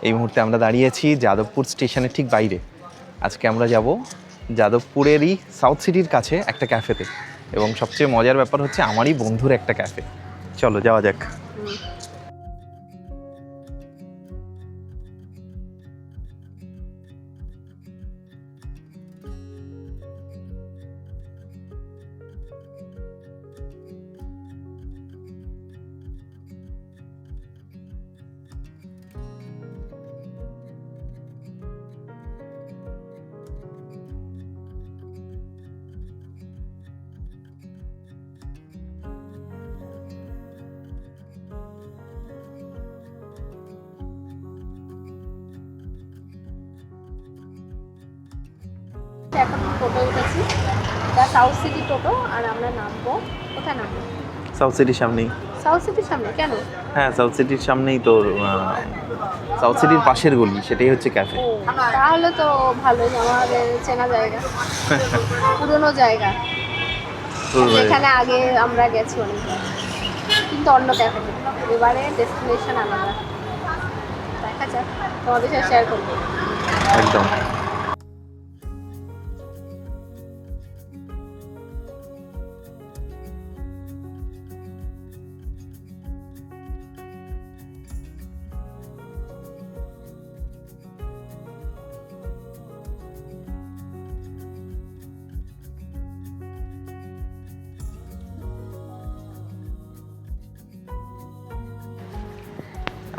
এই মুহূর্তে আমরা দাঁড়িয়েছি যাদবপুর স্টেশনের ঠিক বাইরে। আজকে আমরা যাব যাদবপুরেরই সাউথ সিটির কাছে একটা ক্যাফেতে, এবং সবচেয়ে মজার ব্যাপার হচ্ছে আমারই বন্ধুর একটা ক্যাফে। চলো যাওয়া যাক। এখন টোটো উঠেছি, এটা সাউথ সিটি টোটো। আর আমরা নামবো, কোথায় নামবো? সাউথ সিটির সামনেই। সাউথ সিটির সামনে কেন? হ্যাঁ, সাউথ সিটির সামনেই তোর সাউথ সিটির পাশের গলি, সেটাই হচ্ছে ক্যাফে। তাহলে তো ভালোই, আমাদের চেনা জায়গা, পুরনো জায়গা। এখানে আগে আমরা গেছি অনেকবার, কিন্তু অন্য ক্যাফেতে। এবারে ডেস্টিনেশন আলাদা, দেখা যাক, তোমাদের সাথে শেয়ার করবো। একদম।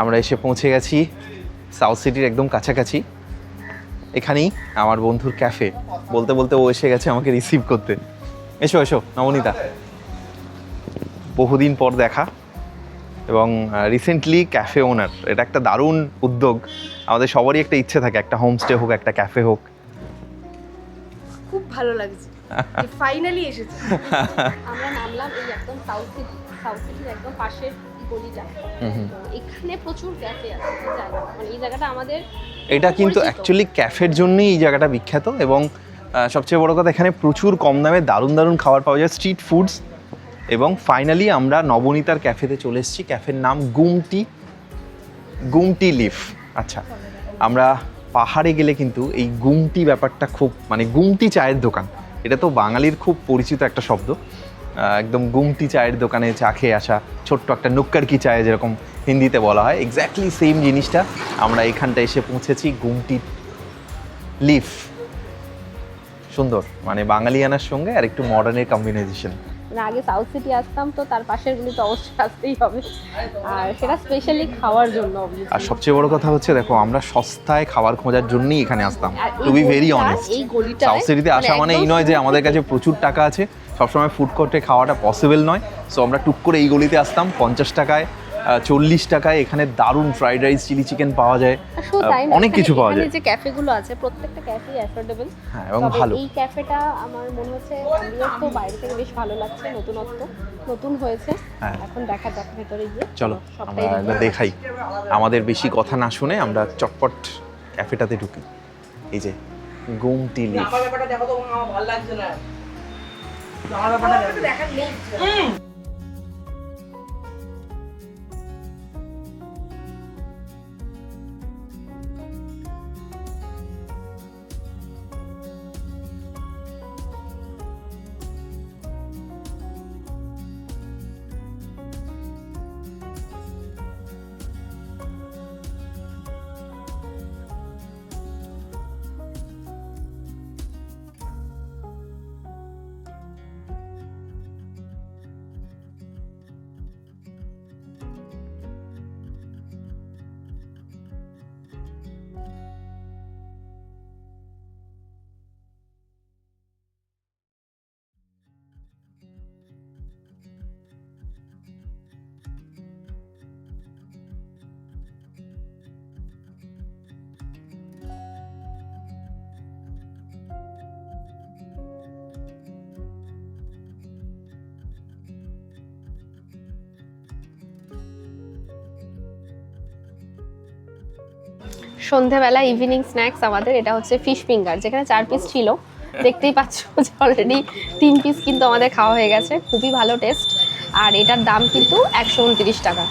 আমরা এসে পৌঁছে গেছি সাউথ সিটির একদম কাছাকাছি। এখানেই আমার বন্ধুর ক্যাফে। বলতে বলতে ও এসে গেছে আমাকে রিসিভ করতে। এসো এসো নবনীতা, বহুদিন পর দেখা, এবং রিসেন্টলি ক্যাফে ওনার। এটা একটা দারুণ উদ্যোগ। আমাদের সবারই একটা ইচ্ছে থাকে, একটা হোমস্টে হোক, একটা ক্যাফে হোক। খুব ভালো লাগছে, ফাইনালি এসেছি। আমরা নামলাম এই একদম সাউথ সিটির একদম পাশের গলিটা। তো এখানে প্রচুর ক্যাফে আছে, মানে এই জায়গাটা আমাদের, এটা কিন্তু অ্যাকচুয়ালি ক্যাফের জন্যই এই জায়গাটা বিখ্যাত। এবং সবচেয়ে বড় কথা, এখানে প্রচুর কম দামে দারুণ দারুণ খাবার পাওয়া যায়, স্ট্রিট ফুডস। এবং ফাইনালি আমরা নবনীতার ক্যাফেতে চলে এসেছি। ক্যাফের নাম গুমটি লিফ। আচ্ছা, আমরা পাহাড়ে গেলে কিন্তু এই গুমটি ব্যাপারটা খুব, মানে গুমটি চায়ের দোকান, এটা তো বাঙালির খুব পরিচিত একটা শব্দ। একদম গুমটি চায়ের দোকানে চা খেয়ে আসা, ছোট্ট একটা নুক্কার কি চায় যেরকম হিন্দিতে বলা হয়, এক্স্যাক্টলি সেম জিনিসটা আমরা এখানটা এসে পৌঁছেছি। গুমটি লিফ, সুন্দর, মানে বাঙালিয়ানার সঙ্গে আর একটু মডার্নের কম্বিনেশন। আগে সাউথ সিটি আসতাম, তো তার পাশের গুলি তো অবশ্যই আসতেই হবে, আর সেটা স্পেশালি খাওয়ার জন্য। আর সবচেয়ে বড় কথা হচ্ছে, দেখো আমরা সস্তায় খাবার খোঁজার জন্যই এখানে আসতাম। To be very honest, south সিটিতে আসা মানে এই নয় যে আমাদের কাছে প্রচুর টাকা আছে, সবসময় ফুড কোর্টে খাওয়াটা পসিবল নয়। সো আমরা টুক করে এই গলিতে আসতাম 50 টাকায়, 40 টাকায় এখানে দারুণ ফ্রাইড রাইস, চিলি চিকেন পাওয়া যায়, অনেক কিছু পাওয়া যায়। যে ক্যাফেগুলো আছে প্রত্যেকটা ক্যাফে অ্যাফোর্ডেবল, হ্যাঁ, এবং ভালো। এই ক্যাফেটা আমার মনে হচ্ছে আমাদের তো বাইরে থেকে বেশ ভালো লাগছে, নতুন হয়েছে। এখন দেখা যাক ভেতরে গিয়ে। চলো আমরা একবার দেখাই। আমাদের বেশি কথা না শুনে আমরা চটপট ক্যাফেটাতে ঢুকি। এই যে গুমটি লিফ। সন্ধ্যাবেলা ইভিনিং স্ন্যাক্স আমাদের এটা হচ্ছে ফিশ ফিঙ্গার, যেখানে 4 পিস ছিল। দেখতেই পাচ্ছ যে অলরেডি 3 পিস কিন্তু আমাদের খাওয়া হয়ে গেছে। খুবই ভালো টেস্ট, আর এটার দাম কিন্তু 129 টাকা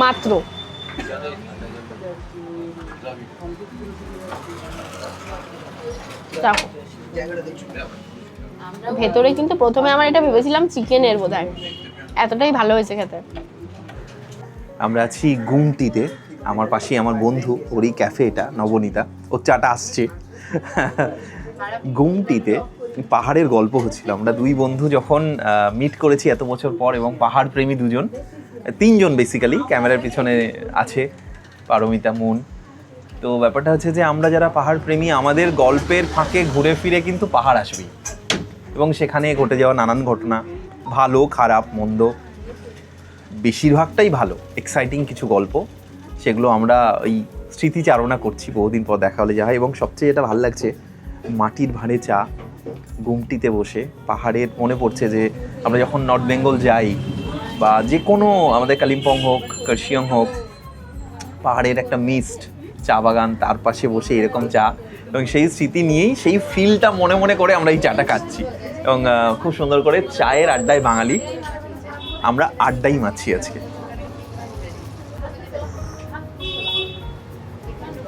মাত্র। দেখো ভেতরে কিন্তু প্রথমে আমার এটা ভেবেছিলাম চিকেনের বোধহয়, এতটাই ভালো হয়েছে খেতে। আমরা আছি গুমটিতে, আমার পাশেই আমার বন্ধু, ওরই ক্যাফে এটা, নবনীতা, ওর চাটা আসছে। গুমটিতে পাহাড়ের গল্প হচ্ছিল। আমরা দুই বন্ধু যখন মিট করেছি এত বছর পর, এবং পাহাড় প্রেমী তিনজন বেসিক্যালি ক্যামেরার পিছনে আছে, পারমিতা, মুন। তো ব্যাপারটা হচ্ছে যে আমরা যারা পাহাড় প্রেমী, আমাদের গল্পের ফাঁকে ঘুরে ফিরে কিন্তু পাহাড় আসবেই, এবং সেখানে ঘটে যাওয়া নানান ঘটনা, ভালো খারাপ মন্দ, বেশিরভাগটাই ভালো এক্সাইটিং কিছু গল্প, সেগুলো আমরা ওই স্মৃতিচারণা করছি বহুদিন পর দেখা হলে যা হয়। এবং সবচেয়ে যেটা ভালো লাগছে, মাটির ভাঁড়ে চা, গুমটিতে বসে পাহাড়ের, মনে পড়ছে যে আমরা যখন নর্থ বেঙ্গল যাই, বা যে কোনো আমাদের কালিম্পং হোক, কার্শিয়ং হোক, পাহাড়ের একটা মিস্ট চা বাগান, তার পাশে বসে এরকম চা, এবং সেই স্মৃতি নিয়েই সেই ফিলটা মনে মনে করে আমরা এই চাটা খাচ্ছি। এবং খুব সুন্দর করে চায়ের আড্ডায় বাঙালি, আমরা আড্ডাই মারছি আজকে।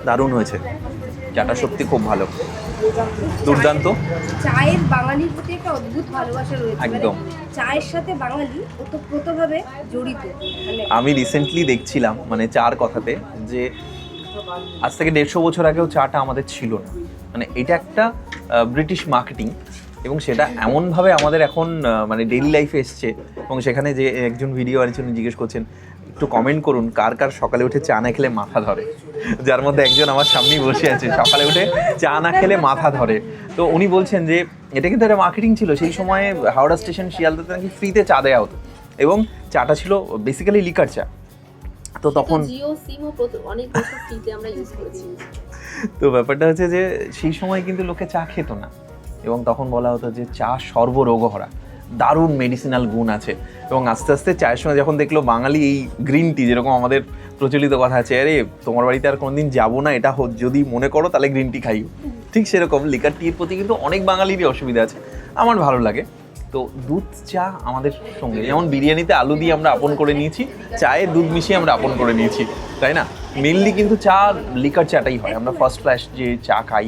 দারুণ হয়েছে চাটা, সত্যি খুব ভালো, দুর্দান্ত। চায়ের বাঙালির প্রতি একটা অদ্ভুত ভালোবাসা রয়েছে, একদম। চায়ের সাথে বাঙালি ওতপ্রোতভাবে জড়িত। আমি রিসেন্টলি দেখছিলাম মানে চার কথাতে, যে আজ থেকে 150 বছর আগেও চাটা আমাদের ছিল না, মানে এটা একটা ব্রিটিশ মার্কেটিং, এবং সেটা এমনভাবে আমাদের এখন মানে ডেইলি লাইফে এসছে। এবং সেখানে যে একজন ভিডিও আরেকজন জিজ্ঞেস করছেন, একটু কমেন্ট করুন কার কার সকালে উঠে চা না খেলে মাথা ধরে, যার মধ্যে একজন আমার সামনেই বসে আছে, সকালে উঠে চা না খেলে মাথা ধরে। তো উনি বলছেন যে এটা কিন্তু একটা মার্কেটিং ছিল, সেই সময়ে হাওড়া স্টেশন শিয়ালদাতে নাকি ফ্রিতে চা দেওয়া হতো, এবং চাটা ছিল বেসিক্যালি লিকার চা। তো তখন জিও সিমও অনেক বছর ফ্রিতে আমরা ইউজ করেছি। তো ব্যাপারটা হচ্ছে যে সেই সময় কিন্তু লোকে চা খেত না, এবং তখন বলা হতো যে চা সর্বরোগহরা, দারুণ মেডিসিনাল গুণ আছে। এবং আস্তে আস্তে চায়ের সঙ্গে যখন দেখলো বাঙালি এই গ্রিন টি, যেরকম আমাদের প্রচলিত কথা আছে, আরে তোমার বাড়িতে আর কোনোদিন যাবো না, এটা যদি মনে করো তাহলে গ্রিন টি খাইও, ঠিক সেরকম লিকার টির প্রতি কিন্তু অনেক বাঙালিরই অসুবিধা আছে। আমার ভালো লাগে। তো দুধ চা আমাদের সঙ্গে, যেমন বিরিয়ানিতে আলু দিয়ে আমরা আপন করে নিয়েছি, চায়ে দুধ মিশিয়ে আমরা আপন করে নিয়েছি, তাই না? মেনলি কিন্তু চা লিকার চাটাই হয়, আমরা ফার্স্ট ক্লাস যে চা খাই,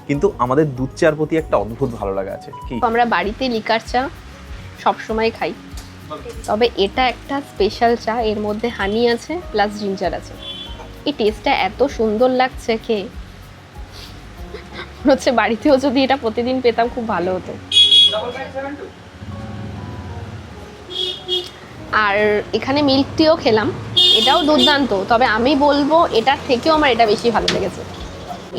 কিন্তু আমাদের দুধ চার প্রতি একটা অদ্ভুত ভালো লাগা আছে। কি আমরা বাড়িতে লিকার চা সবসময় খাই, তবে এটা একটা স্পেশাল চা, এর মধ্যে হানি আছে প্লাস জিঞ্জার আছে। এই টেস্টটা এত সুন্দর লাগছে খেয়ে, মনে হচ্ছে বাড়িতেও যদি এটা প্রতিদিন পেতাম খুব ভালো হতো। আর এখানে মিল্ক টিও খেলাম, এটাও দুর্দান্ত, তবে আমি বলবো এটার থেকেও আমার এটা বেশি ভালো লেগেছে।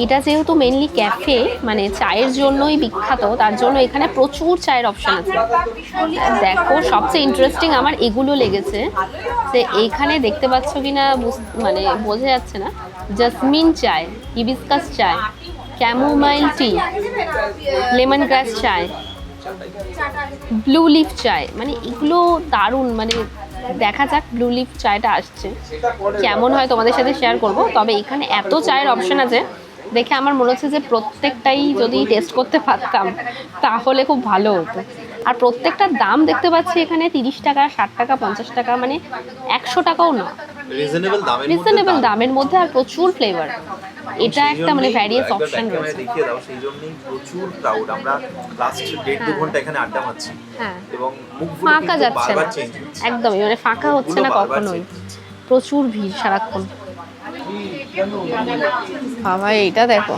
এটা যেহেতু মেনলি ক্যাফে, মানে চায়ের জন্যই বিখ্যাত, তার জন্য এখানে প্রচুর চায়ের অপশন আছে। দেখো সবচেয়ে ইন্টারেস্টিং আমার এগুলো লেগেছে, যে এইখানে দেখতে পাচ্ছ কিনা মানে বোঝা যাচ্ছে না, জাসমিন চায়, হিবিস্কাস চায়, ক্যামোমাইল টি, লেমন গ্রাস চায়, ব্লু লিফ চায়, মানে এগুলো দারুণ। মানে দেখা যাক ব্লু লিফ চায়টা আসছে কেমন হয়, তোমাদের সাথে শেয়ার করব। তবে এখানে এত চায়ের অপশন আছে দেখে আমার মনে হচ্ছে যে প্রত্যেকটাই যদি টেস্ট করতে পারতাম তাহলে খুব ভালো হতো। আর প্রত্যেকটার দাম দেখতে পাচ্ছি এখানে 30 টাকা, 60 টাকা, 50 টাকা, মানে 100 টাকাও না, রিজনেবল দামের মধ্যে, আর প্রচুর ফ্লেভার। এটা একটা মানে ভ্যারিয়াস অপশন রয়েছে। দেখিয়ে দাও, সেই জন্যই প্রচুর ক্রাউড। আমরা লাস্ট 1.5-2 ঘন্টা এখানে আড্ডা মারছি, হ্যাঁ, এবং ফাঁকা যাচ্ছে না একদমই, মানে ফাঁকা হচ্ছে না কখনোই, প্রচুর ভিড় সারাক্ষণ। বাবা এইটা দেখো,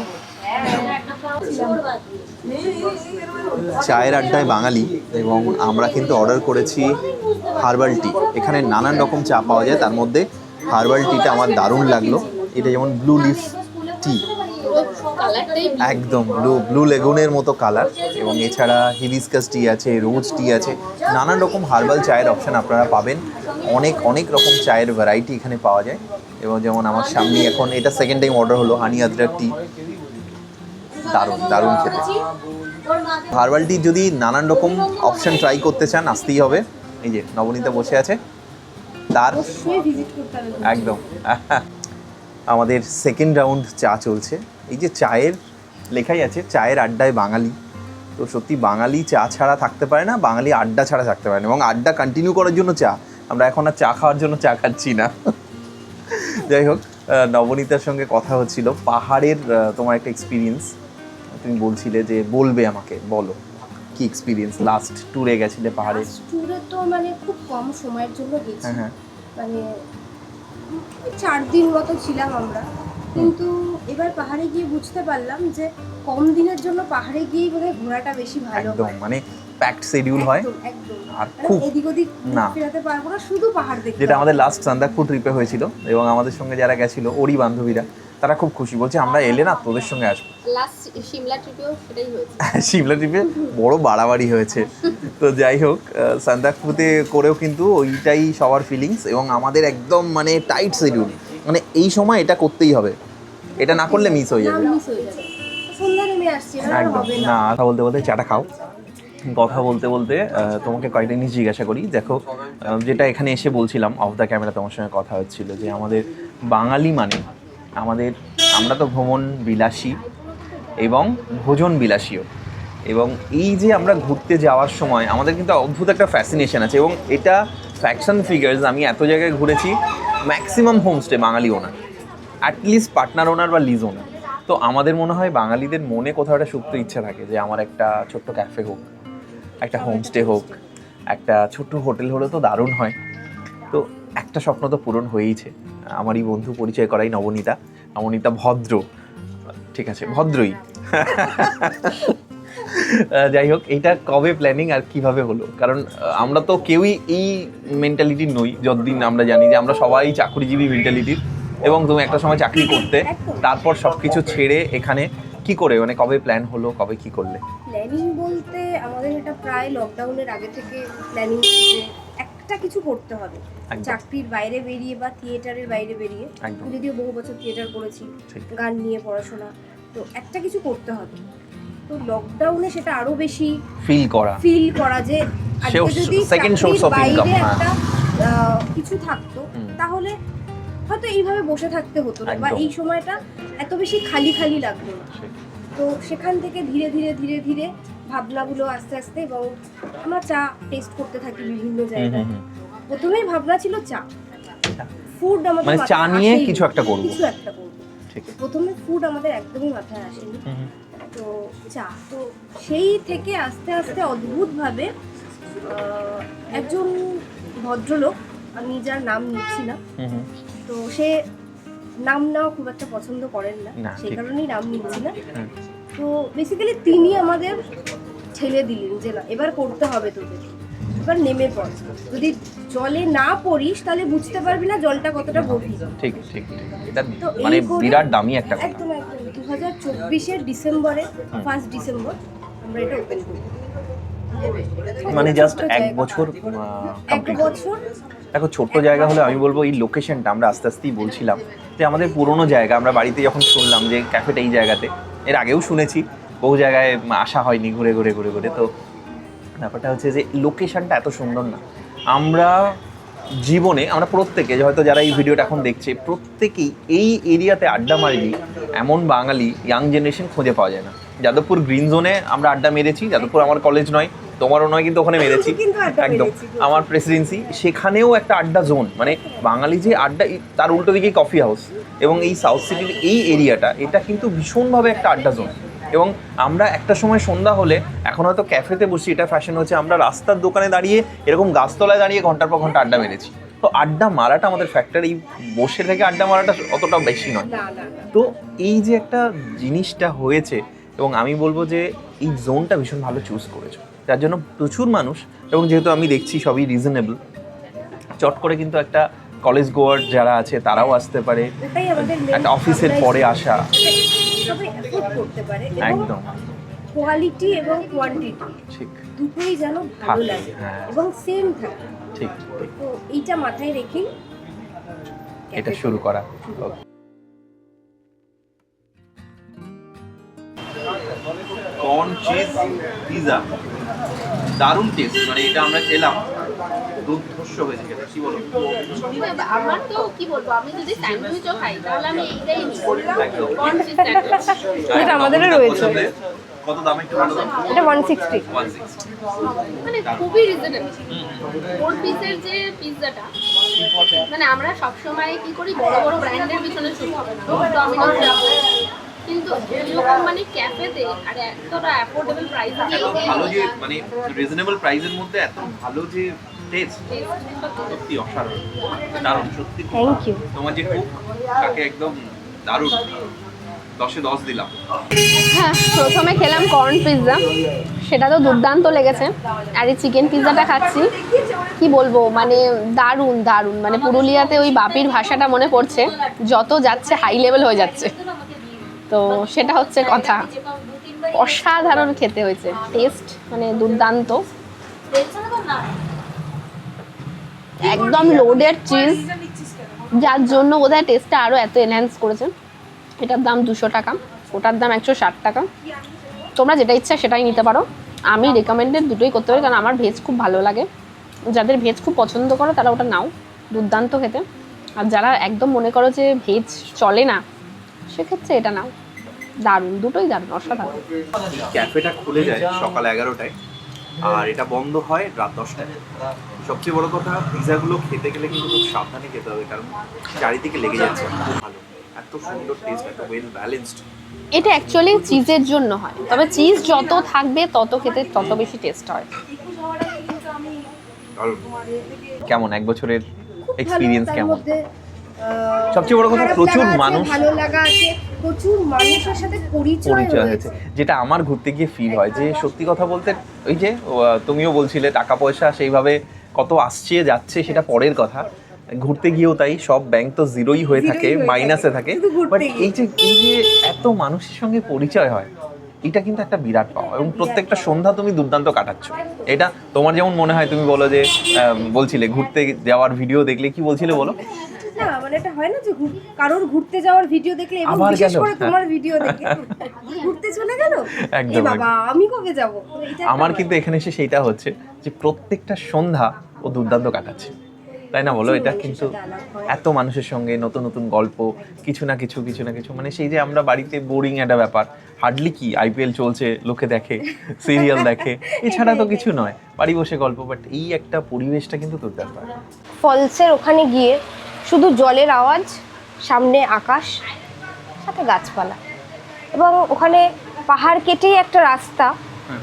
চায়ের আড্ডায় বাঙালি, এবং আমরা কিন্তু অর্ডার করেছি হার্বাল টি। এখানে নানান রকম চা পাওয়া যায়, তার মধ্যে হার্বাল টিটা আমার দারুণ লাগলো। এটা যেমন ব্লু লিফ টি, একদম ব্লু লেগুনের মতো কালার, এবং এছাড়া হিবিস্কাস টি আছে, রোজ টি আছে, নানান রকম হার্বাল চায়ের অপশান আপনারা পাবেন। অনেক রকম চায়ের ভ্যারাইটি এখানে পাওয়া যায়। এবং যেমন আমার সামনে এখন এটা সেকেন্ড টাইম অর্ডার হলো হানি আদরক টি, দারুণ খেতে। হার্বাল টি যদি নানান রকম অপশান ট্রাই করতে চান, আসতেই হবে। এই যে নবনীতা বসে আছে, তার একদম আমাদের সেকেন্ড রাউন্ড চা চলছে। এই যে চায়ের লেখাই আছে চায়ের আড্ডায় বাঙালি, তো সত্যি বাঙালি চা ছাড়া থাকতে পারে না, বাঙালি আড্ডা ছাড়া থাকতে পারে না, এবং আড্ডা কন্টিনিউ করার জন্য চা। আমরা এখন আর চা খাওয়ার জন্য চা খাচ্ছি না। যাই হোক, নবনীতার সঙ্গে কথা হচ্ছিল পাহাড়ের তোমার একটা এক্সপিরিয়েন্স তুমি বলছিলে যে বলবে আমাকে, বলো কি এক্সপিরিয়েন্স লাস্ট ট্যুরে গেছিলে পাহাড়ে? ট্যুরে তো মানে খুব কম সময়ের জন্য গেছি, হ্যাঁ হ্যাঁ মানে 4 দিন মতো ছিলাম আমরা। কিন্তু এবার পাহাড়ে গিয়ে বুঝতে পারলাম যে কম দিনের জন্য পাহাড়ে গিয়ে মানে ঘোরাটা বেশি ভালো একদম, হয়। মানে প্যাকড শিডিউল হয় একদম আর মানে খুব এদিক ওদিক না। ফেরাতে পারবো না, শুধু পাহাড় দেখতে যেটা হবে। আমাদের লাস্ট সান্দাকফু ট্রিপে হয়েছিল এবং আমাদের সঙ্গে যারা গেছিল ওরই বান্ধবীরা, তারা খুব খুশি, বলছে আমরা এলে না তোদের সঙ্গে আসবো। লাস্ট সিমলা ট্রিপেও সেটাই হয়েছে। সিমলা ট্রিপে বড় বাড়াবাড়ি হয়েছে। তো যাই হোক, সান্দাকফুতে করেও কিন্তু ওইটাই সবার ফিলিংস এবং আমাদের একদম মানে টাইট শিডিউল, মানে এই সময় এটা করতেই হবে, এটা না করলে মিস হয়ে যাবে। মিস হয়ে যাবে, সন্ধ্যা নেমে আসছে, এবার আর একদম হবে না। না। কথা বলতে বলতে চাটা খাও। কথা বলতে বলতে তোমাকে কয়েকটা জিনিস জিজ্ঞাসা করি। দেখো, যেটা এখানে এসে বলছিলাম অফ দ্য ক্যামেরা, তোমার সঙ্গে কথা হচ্ছিল যে আমাদের বাঙালি মানে আমরা তো ভ্রমণ বিলাসী এবং ভোজন বিলাসীও, এবং এই যে আমরা ঘুরতে যাওয়ার সময় আমাদের কিন্তু অদ্ভুত একটা ফ্যাসিনেশন আছে এবং এটা ফ্যাকশন ফিগার্স। আমি এত জায়গায় ঘুরেছি, ম্যাক্সিমাম হোমস্টে বাঙালি ওনার, অ্যাটলিস্ট পার্টনার ওনার বা লিজ ওনার। তো আমাদের মনে হয় বাঙালিদের মনে কোথাও একটা সুপ্ত ইচ্ছা থাকে যে আমার একটা ছোট্ট ক্যাফে হোক, একটা হোমস্টে হোক, একটা ছোট্ট হোটেল হলে তো দারুণ হয়। তো একটা স্বপ্ন তো পূরণ হয়েইছে। আমারই বন্ধু পরিচয় করাই নবনীতা। নবনীতা ভদ্র, ঠিক আছে, ভদ্রই। যাই হোক, এইটা কবে প্ল্যানিং আর কিভাবে হলো? কারণ আমরা তো কেউই এই মেন্টালিটির নই, যতদিন আমরা জানি যে আমরা সবাই চাকরিজীবী মেন্টালিটির, এবং তুমি একটা সময় চাকরি করতে, তারপর সবকিছু ছেড়ে এখানে কি করে, মানে কবে প্ল্যান হলো, কবে কি করলে? প্ল্যানিং বলতে আমাদের এটা প্রায় লকডাউনের আগে থেকে প্ল্যানিং, একটা কিছু করতে হবে একদম। চাকরির বাইরে বেরিয়ে বা থিয়েটারের বাইরে বেরিয়ে। একদম। যদিও বহু বছর থিয়েটার করেছি, ঠিক। গান নিয়ে পড়াশোনা, তো একটা কিছু করতে হবে। তো লকডাউনে সেটা আরো বেশি ফিল করা যে আজকে Source- যদি second source চাকরির of income, বাইরে হ্যাঁ। একটা কিছু থাকতো, তাহলে হয়তো এইভাবে বসে থাকতে হতো না, বা একদম। এই সময়টা এত বেশি খালি খালি লাগতো না। তো সেখান থেকে ধীরে ধীরে ধীরে ধীরে ভাবনাগুলো আস্তে আস্তে, এবং আমরা চা টেস্ট করতে থাকি বিভিন্ন জায়গায়। প্রথমেই ভাবনা ছিল চা, ফুড আমাদের মানে চা মাথায় নিয়ে আসেনি, কিছু একটা করবো। ঠিক। প্রথমে ফুড আমাদের একদমই মাথায় আসেনি, তো চা। তো সেই থেকে আস্তে আস্তে অদ্ভুতভাবে একজন ভদ্রলোক, আমি যার নাম নিচ্ছি না, তো সে নাম নেওয়া খুব একটা পছন্দ করেন না, না, সেই ঠিক। কারণেই নাম নিচ্ছি না। তো বেসিক্যালি তিনি আমাদের ঠেলে দিলেন যে না, এবার করতে হবে তোদের, এবার নেমে পড়। যদি জলে না পড়িস তাহলে বুঝতে পারবি না জলটা কতটা গভীর। ঠিক ঠিক ঠিক। এটা তো মানে এই করে বিরাট দামি একটা কথা। একদম একদম 2024-এর ডিসেম্বরে, 1 ডিসেম্বর আমরা এটা ওপেন করি। মানে জাস্ট ছোট্ট এক জায়গা। বছর এক কমপ্লিট। বছর দেখো, ছোট্ট জায়গা হলে আমি বলবো এই লোকেশনটা, আমরা আস্তে আস্তেই বলছিলাম যে আমাদের পুরোনো জায়গা, আমরা বাড়িতে যখন শুনলাম যে ক্যাফেটা এই জায়গাতে, এর আগেও শুনেছি, বহু জায়গায় আসা হয়নি ঘুরে ঘুরে ঘুরে ঘুরে। তো ব্যাপারটা হচ্ছে যে লোকেশনটা এত সুন্দর না, আমরা জীবনে আমরা প্রত্যেকে, হয়তো যারা এই ভিডিওটা এখন দেখছে, প্রত্যেকেই এই এরিয়াতে আড্ডা মারিনি এমন বাঙালি ইয়াং জেনারেশন খুঁজে পাওয়া যায় না। যাদবপুর গ্রিন জোনে আমরা আড্ডা মেরেছি, যাদবপুর আমার কলেজ নয়, তোমারও নয়, কিন্তু ওখানে মেরেছি কিন্তু আড্ডা একদম। মেরেছি। আমার প্রেসিডেন্সি, সেখানেও একটা আড্ডা জোন, মানে বাঙালি যে আড্ডা, তার উল্টো দিকেই কফি হাউস, এবং এই সাউথ সিটির এই এরিয়াটা, এটা কিন্তু ভীষণভাবে একটা আড্ডা জোন। এবং আমরা একটা সময় সন্ধ্যা হলে, এখন হয়তো ক্যাফেতে বসি, এটা ফ্যাশন হচ্ছে, আমরা রাস্তার দোকানে দাঁড়িয়ে, এরকম গাছতলায় দাঁড়িয়ে ঘন্টার পর ঘন্টা আড্ডা মেরেছি। তো আড্ডা মারাটা আমাদের ফ্যাক্টর, এই বসে থেকে আড্ডা মারাটা অতটা বেশি নয়। না না না, তো এই যে একটা জিনিসটা হয়েছে, এবং আমি বলবো যে এই জোনটা ভীষণ ভালো চুজ করেছো, যার জন্য প্রচুর মানুষ, এবং যেহেতু আমি দেখছি সবই রিজনেবল, চট করে কিন্তু একটা কলেজ গোয়ার যারা আছে তারাও আসতে পারে, ওটাই আমাদের main একটা অফিসের ভাবনাই পরে ছিল। আসা। সবাই অ্যাফোর্ড করতে পারে, এবং একদম কোয়ালিটি এবং কোয়ান্টিটি ঠিক দুটোই যেন ভালো থাকে, লাগে, হ্যাঁ। এবং সেম থাকে। ঠিক ঠিক। তো এইটা মাথায় রেখেই এটা শুরু করা। কর্ন চিজ পিজা, দারুণ টেস্ট, মানে এটা আমরা খেলাম, দুর্ধর্ষ হয়েছে খেতে, কি বলো? আমার তো কি বলবো, আমি যদি স্যান্ডউইচও খাই তাহলে আমি এইটাই নিই, একদম। Corn cheese sandwich. এটা আমাদেরও রয়েছে। কত দাম একটু বলো দাম? এটা 160। 160। মানে খুবই রিজনেবল। 4 পিসের যে পিৎজাটা, মানে আমরা সবসময় কি করি, বড় বড় ব্র্যান্ডের পিছনে ছুটি, ডমিনোস যাবো, কিন্তু এরকম মানে ক্যাফেতে আর এতটা অ্যাফোর্ডেবল প্রাইসে ভালো যে মানে রিজনেবল প্রাইসের মধ্যে এত ভালো যে টেস্ট, সত্যি অসাধারণ, দারুণ সত্যি। Thank you. তোমার যে কুক তাকে একদম দারুণ, 10-এ 10 দিলাম। হ্যাঁ, প্রথমে খেলাম কর্ন পিৎজা, সেটা তো দুর্দান্ত লেগেছে। আর এই চিকেন পিৎজাটা খাচ্ছি, কি বলবো, মানে দারুণ দারুণ, মানে পুরুলিয়াতে ওই বাপির ভাষাটা মনে পড়ছে, যত যাচ্ছে হাই লেভেল হয়ে যাচ্ছে। তো সেটা হচ্ছে কথা, অসাধারণ খেতে হয়েছে, টেস্ট মানে দুর্দান্ত, একদম লোডেড চিজ, যার জন্য বোধহয় টেস্টটা আরও এত এনহ্যান্স করেছে। এটার দাম 200 টাকা, ওটার দাম 160 টাকা। তোমরা যেটা ইচ্ছা সেটাই নিতে পারো। আমি রেকমেন্ডেড দুটোই করতে পারি, কারণ আমার ভেজ খুব ভালো লাগে। যাদের ভেজ খুব পছন্দ করো তারা ওটা নাও, দুর্দান্ত খেতে। আর যারা একদম মনে করো যে ভেজ চলে না, সেক্ষেত্রে এটা নাও, দারুণ, দুটোই দারুণ, অসাধারণ। ক্যাফেটা খুলে যায় সকাল 11টায় আর এটা বন্ধ হয় রাত 10টায়। সবচেয়ে বড় কথা, পিৎজাগুলো খেতে গেলে কিন্তু খুব সাবধানে খেতে হবে, কারণ চারিদিকে লেগে যাচ্ছে। খুব ভালো, এত সুন্দর টেস্ট, এত ওয়েল ব্যালেন্সড। এটা অ্যাকচুয়ালি চিজের জন্য হয়, তবে চিজ যত থাকবে তত খেতে তত বেশি টেস্ট হয়। কেমন এক বছরের এক্সপিরিয়েন্স তার কেমন? মধ্যে, সবচেয়ে বড় কথা, খারাপ প্রচুর লাগা আছে, মানুষ, ভালো লাগা আছে, প্রচুর মানুষের সাথে পরিচয় হয়েছে। হয়েছে। যেটা আমার ঘুরতে গিয়ে ফিল হয় যে সত্যি কথা বলতে, ওই যে তুমিও বলছিলে টাকা পয়সা সেইভাবে কত আসছে যাচ্ছে সেটা পরের কথা, ঘুরতে গিয়েও তাই, সব ব্যাংক তো জিরোই হয়ে থাকে, মাইনাসে থাকে, শুধু ঘুরতে বাট গিয়ে। এই যে এত মানুষের সঙ্গে পরিচয় হয়, এটা কিন্তু একটা বিরাট পাওয়া। এবং প্রত্যেকটা সন্ধ্যা তুমি দুর্দান্ত কাটাচ্ছ। এটা তোমার যেমন মনে হয়, তুমি বলো যে বলছিলে ঘুরতে যাওয়ার ভিডিও দেখলে, কি বলছিলে বলো? না মানে এটা হয় না যে কারোর ঘুরতে যাওয়ার ভিডিও দেখলে, এবং আবার বিশেষ গেল। করে তোমার ভিডিও দেখে ঘুরতে চলে গেল, একদম, এই বাবা আমি কবে যাব। আমার কিন্তু এখানে এসে সেইটা হচ্ছে যে প্রত্যেকটা সন্ধ্যা ও দুর্দান্ত কাটাচ্ছে, তাই না বলো? এটা কিন্তু এত মানুষের সঙ্গে নতুন নতুন গল্প, কিছু না কিছু মানে সেই যে আমরা বাড়িতে বোরিং একটা ব্যাপার, হার্ডলি কি আইপিএল চলছে, লোকে দেখে, সিরিয়াল দেখে, এছাড়া তো কিছু নয়, বাড়ি বসে গল্প, বাট এই একটা পরিবেশটা কিন্তু দুর্দান্ত। ফলসের ওখানে গিয়ে শুধু জলের আওয়াজ, সামনে আকাশ, সাথে গাছপালা, এবং ওখানে পাহাড় কেটেই একটা রাস্তা,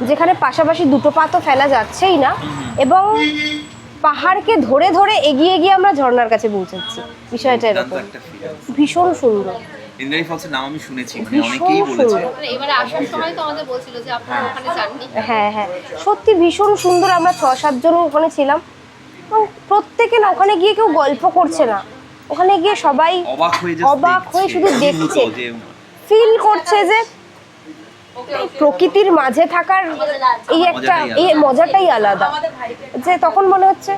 যেখানে পাশাপাশি দুটো পা তো ফেলা যাচ্ছেই না, এবং পাহাড়কে ধরে ধরে এগিয়ে গিয়ে আমরা ঝর্ণার কাছে পৌঁছাচ্ছি। বিষয়টা এরকম, ভীষণ সুন্দর। ইন্দ্রাণী ফলসের নাম আমি শুনেছি, মানে ভীষণ অনেকেই বলেছে। সুন্দর। এবারে আসার সময় তো আমাদের বলছিল যে আপনারা ওখানে যাননি। হ্যাঁ হ্যাঁ, সত্যি ভীষণ সুন্দর। আমরা 6-7 জন ওখানে ছিলাম, এবং প্রত্যেকে না ওখানে গিয়ে কেউ গল্প করছে না, ওখানে গিয়ে সবাই অবাক হয়ে শুধু দেখছে, ফিল করছে যে এই প্রকৃতির মাঝে থাকার এই একটা এই মজাটাই আলাদা। যে তখন মনে হচ্ছে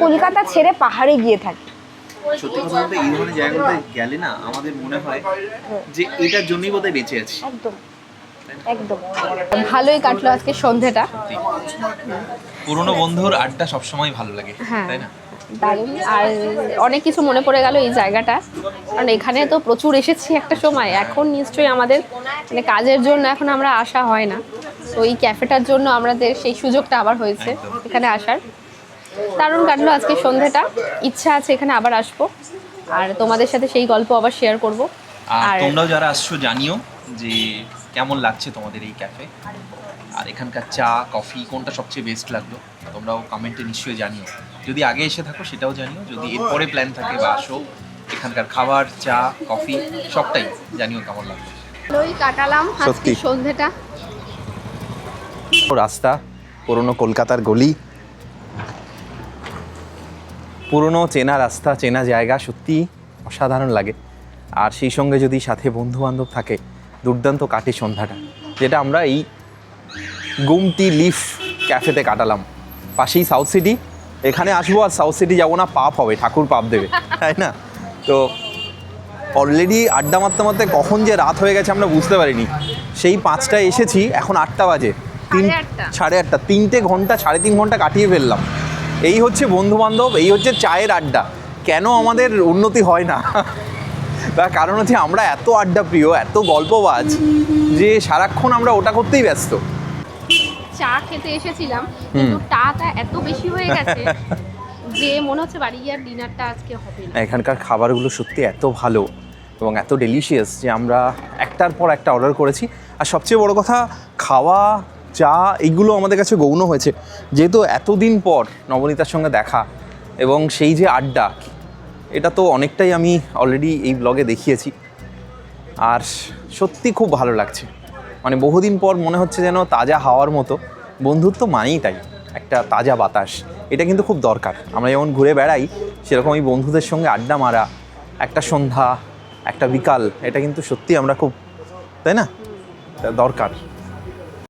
কলকাতা ছেড়ে পাহাড়ে গিয়ে থাকি। সত্যি কথা বলতে এই ধরনের জায়গাগুলোতে গেলে না আমাদের মনে হয় যে এটার জন্যই বোধহয় বেঁচে আছি। একদম একদম। ভালোই কাটলো আজকে সন্ধেটা, পুরনো বন্ধুর আড্ডা সবসময় ভালো লাগে, হ্যাঁ তাই না? দারুণ। আর অনেক কিছু মনে পড়ে গেল এই জায়গাটা, কারণ এখানে তো প্রচুর এসেছি একটা সময়, এখন নিশ্চয়ই আমাদের মানে কাজের জন্য এখন আমরা আসা হয় না, তো এই ক্যাফেটার জন্য আমাদের সেই সুযোগটা আবার হয়েছে এখানে আসার। দারুণ কাটলো আজকে সন্ধেটা, ইচ্ছা আছে এখানে আবার আসবো আর তোমাদের সাথে সেই গল্প আবার শেয়ার করব। আর তোমরাও যারা আসছো জানিও যে কেমন লাগছে তোমাদের এই ক্যাফে, আর এখানকার চা কফি কোনটা সবচেয়ে বেস্ট লাগলো, তোমরাও কমেন্টে নিশ্চয়ই জানিও। যদি আগে এসে থাকো সেটাও জানিও, যদি এরপরে প্ল্যান থাকে বা আসো, এখানকার খাবার চা কফি সবটাই জানিও কেমন লাগলো। ভালোই কাটালাম আজকে সত্যি। সন্ধেটা। রাস্তা, পুরনো কলকাতার গলি, পুরনো চেনা রাস্তা, চেনা জায়গা, সত্যি অসাধারণ লাগে। আর সেই সঙ্গে যদি সাথে বন্ধু বান্ধব থাকে, দুর্দান্ত কাটে সন্ধ্যাটা, যেটা আমরা এই গুমটি লিফ ক্যাফেতে কাটালাম। পাশেই সাউথ সিটি, এখানে আসবো আর সাউথ সিটি যাবো না, পাপ হবে, ঠাকুর পাপ দেবে, তাই না? তো অলরেডি আড্ডা মারতে মারতে কখন যে রাত হয়ে গেছে আমরা বুঝতে পারিনি। সেই 5টায় এসেছি, এখন 8টা বাজে, 8:30, 3 ঘন্টা 3.5 ঘন্টা কাটিয়ে ফেললাম। এই হচ্ছে বন্ধু বান্ধব, এই হচ্ছে চায়ের আড্ডা। কেন আমাদের উন্নতি হয় না তার কারণ হচ্ছে আমরা এত আড্ডা প্রিয়, এত গল্পবাজ যে সারাক্ষণ আমরা ওটা করতেই ব্যস্ত। চা খেতে এসেছিলাম কিন্তু টাটা এত বেশি হয়ে গেছে যে মনে হচ্ছে বাড়ি গিয়ে আর ডিনারটা আজকে হবে না। এখানকার খাবারগুলো সত্যি এত ভালো এবং এত ডেলিশিয়াস যে আমরা একটার পর একটা অর্ডার করেছি। আর সবচেয়ে বড় কথা, খাওয়া চা এইগুলো আমাদের কাছে গৌণ হয়েছে, যেহেতু এতদিন পর নবনীতার সঙ্গে দেখা এবং সেই যে আড্ডা, এটা তো অনেকটাই আমি অলরেডি এই ব্লগে দেখিয়েছি। আর সত্যি খুব ভালো লাগছে, মানে বহুদিন পর মনে হচ্ছে যেন তাজা হাওয়ার মতো। বন্ধুত্ব মানেই তাই, একটা তাজা বাতাস, এটা কিন্তু খুব দরকার। আমরা যেমন ঘুরে বেড়াই, সেরকম এই বন্ধুদের সঙ্গে আড্ডা মারা, একটা সন্ধ্যা, একটা বিকাল, এটা কিন্তু সত্যি আমরা খুব, তাই না, এটা দরকার।